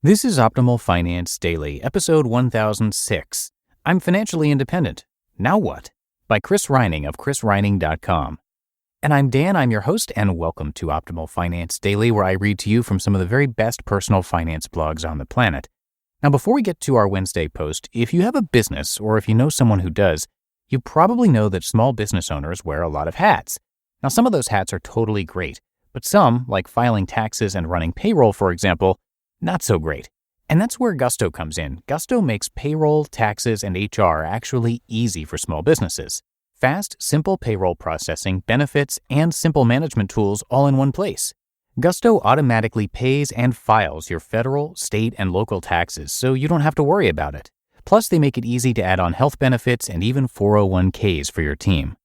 This is Optimal Finance Daily, episode 1006. I'm financially independent. Now what? By Chris Reining of chrisreining.com. And I'm Dan, I'm your host, and welcome to Optimal Finance Daily, where I read to you from some of the very best personal finance blogs on the planet. Now, before we get to our Wednesday post, if you have a business or if you know someone who does, you probably know that small business owners wear a lot of hats. Now, some of those hats are totally great, but some, like filing taxes and running payroll, for example, not so great. And that's where Gusto comes in. Gusto makes payroll, taxes, and HR actually easy for small businesses. Fast, simple payroll processing, benefits, and simple management tools all in one place. Gusto automatically pays and files your federal, state, and local taxes, so you don't have to worry about it. Plus, they make it easy to add on health benefits and even 401ks for your team.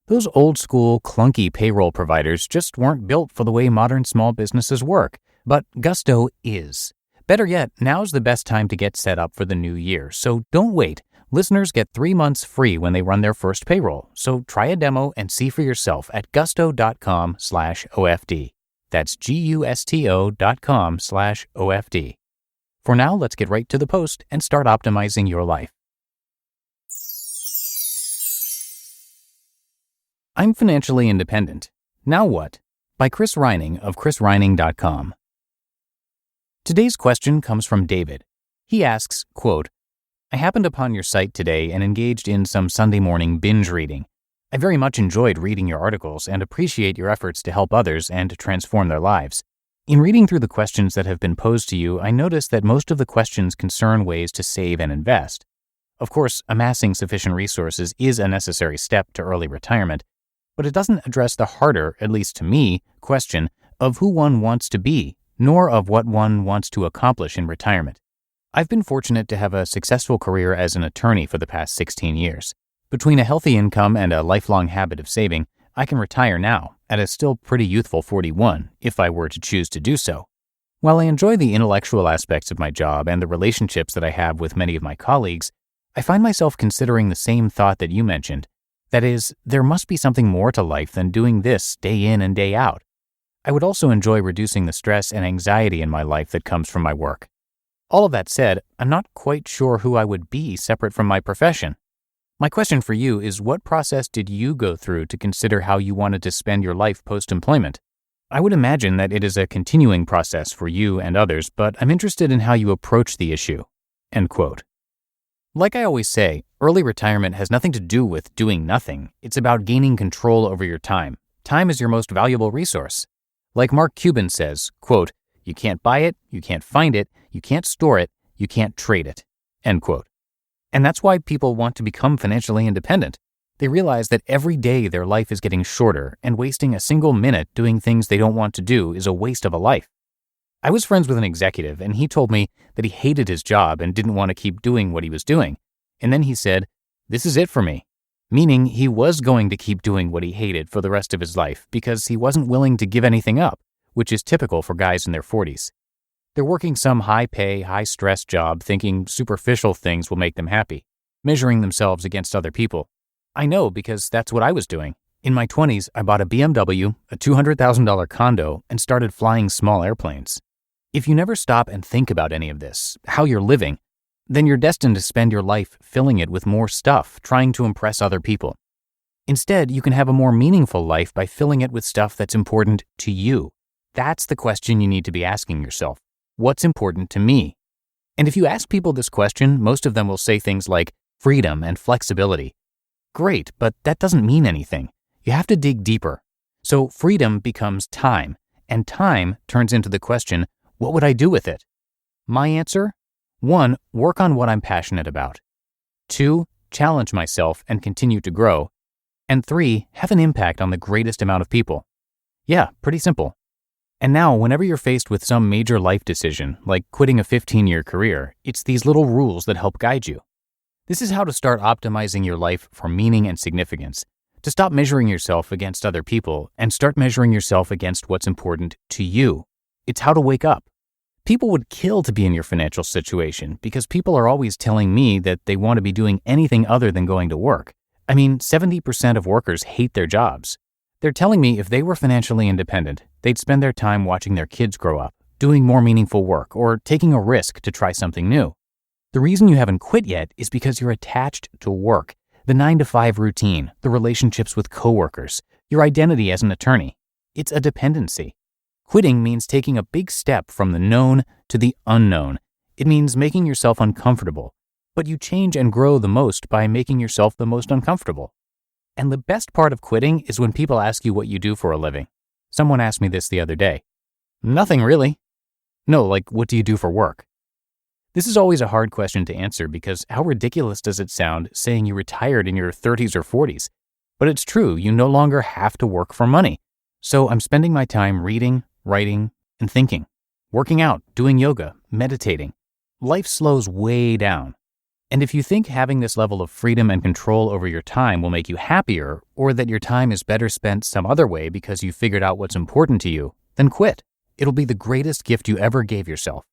Those old-school, clunky payroll providers just weren't built for the way modern small businesses work. But Gusto is. Better yet, now's the best time to get set up for the new year, so don't wait. Listeners get 3 months free when they run their first payroll, so try a demo and see for yourself at gusto.com/OFD. That's GUSTO.com/OFD. For now, let's get right to the post and start optimizing your life. I'm financially independent. Now what? By Chris Reining of chrisreining.com. Today's question comes from David. He asks, quote, I happened upon your site today and engaged in some Sunday morning binge reading. I very much enjoyed reading your articles and appreciate your efforts to help others and to transform their lives. In reading through the questions that have been posed to you, I noticed that most of the questions concern ways to save and invest. Of course, amassing sufficient resources is a necessary step to early retirement, but it doesn't address the harder, at least to me, question of who one wants to be, nor of what one wants to accomplish in retirement. I've been fortunate to have a successful career as an attorney for the past 16 years. Between a healthy income and a lifelong habit of saving, I can retire now, at a still pretty youthful 41, if I were to choose to do so. While I enjoy the intellectual aspects of my job and the relationships that I have with many of my colleagues, I find myself considering the same thought that you mentioned. That is, there must be something more to life than doing this day in and day out. I would also enjoy reducing the stress and anxiety in my life that comes from my work. All of that said, I'm not quite sure who I would be separate from my profession. My question for you is, what process did you go through to consider how you wanted to spend your life post-employment? I would imagine that it is a continuing process for you and others, but I'm interested in how you approach the issue. End quote. Like I always say, early retirement has nothing to do with doing nothing. It's about gaining control over your time. Time is your most valuable resource. Like Mark Cuban says, quote, you can't buy it, you can't find it, you can't store it, you can't trade it, end quote. And that's why people want to become financially independent. They realize that every day their life is getting shorter, and wasting a single minute doing things they don't want to do is a waste of a life. I was friends with an executive, and he told me that he hated his job and didn't want to keep doing what he was doing. And then he said, this is it for me. Meaning he was going to keep doing what he hated for the rest of his life because he wasn't willing to give anything up, which is typical for guys in their 40s. They're working some high-pay, high-stress job thinking superficial things will make them happy, measuring themselves against other people. I know because that's what I was doing. In my 20s, I bought a BMW, a $200,000 condo, and started flying small airplanes. If you never stop and think about any of this, how you're living, then you're destined to spend your life filling it with more stuff, trying to impress other people. Instead, you can have a more meaningful life by filling it with stuff that's important to you. That's the question you need to be asking yourself. What's important to me? And if you ask people this question, most of them will say things like freedom and flexibility. Great, but that doesn't mean anything. You have to dig deeper. So freedom becomes time, and time turns into the question, what would I do with it? My answer? 1, work on what I'm passionate about. 2, challenge myself and continue to grow. And 3, have an impact on the greatest amount of people. Yeah, pretty simple. And now, whenever you're faced with some major life decision, like quitting a 15-year career, it's these little rules that help guide you. This is how to start optimizing your life for meaning and significance, to stop measuring yourself against other people and start measuring yourself against what's important to you. It's how to wake up. People would kill to be in your financial situation because people are always telling me that they want to be doing anything other than going to work. I mean, 70% of workers hate their jobs. They're telling me if they were financially independent, they'd spend their time watching their kids grow up, doing more meaningful work, or taking a risk to try something new. The reason you haven't quit yet is because you're attached to work, the 9-to-5 routine, the relationships with coworkers, your identity as an attorney. It's a dependency. Quitting means taking a big step from the known to the unknown. It means making yourself uncomfortable. But you change and grow the most by making yourself the most uncomfortable. And the best part of quitting is when people ask you what you do for a living. Someone asked me this the other day. Nothing really. No, like, what do you do for work? This is always a hard question to answer because how ridiculous does it sound saying you retired in your 30s or 40s? But it's true, you no longer have to work for money. So I'm spending my time reading, writing, and thinking, working out, doing yoga, meditating. Life slows way down. And if you think having this level of freedom and control over your time will make you happier, or that your time is better spent some other way because you figured out what's important to you, then quit. It'll be the greatest gift you ever gave yourself.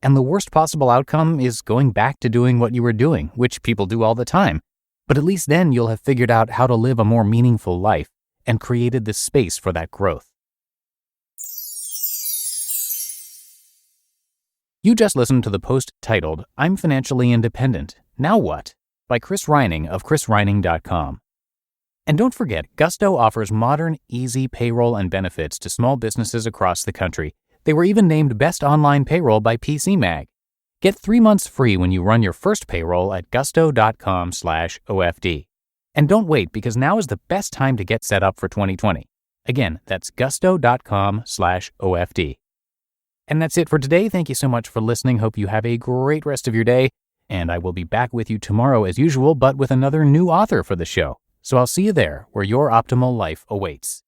And the worst possible outcome is going back to doing what you were doing, which people do all the time. But at least then you'll have figured out how to live a more meaningful life and created the space for that growth. You just listened to the post titled, I'm Financially Independent, Now What? By Chris Reining of chrisreining.com. And don't forget, Gusto offers modern, easy payroll and benefits to small businesses across the country. They were even named Best Online Payroll by PC Mag. Get 3 months free when you run your first payroll at gusto.com/OFD. And don't wait, because now is the best time to get set up for 2020. Again, that's gusto.com/OFD. And that's it for today. Thank you so much for listening. Hope you have a great rest of your day. And I will be back with you tomorrow as usual, but with another new author for the show. So I'll see you there, where your optimal life awaits.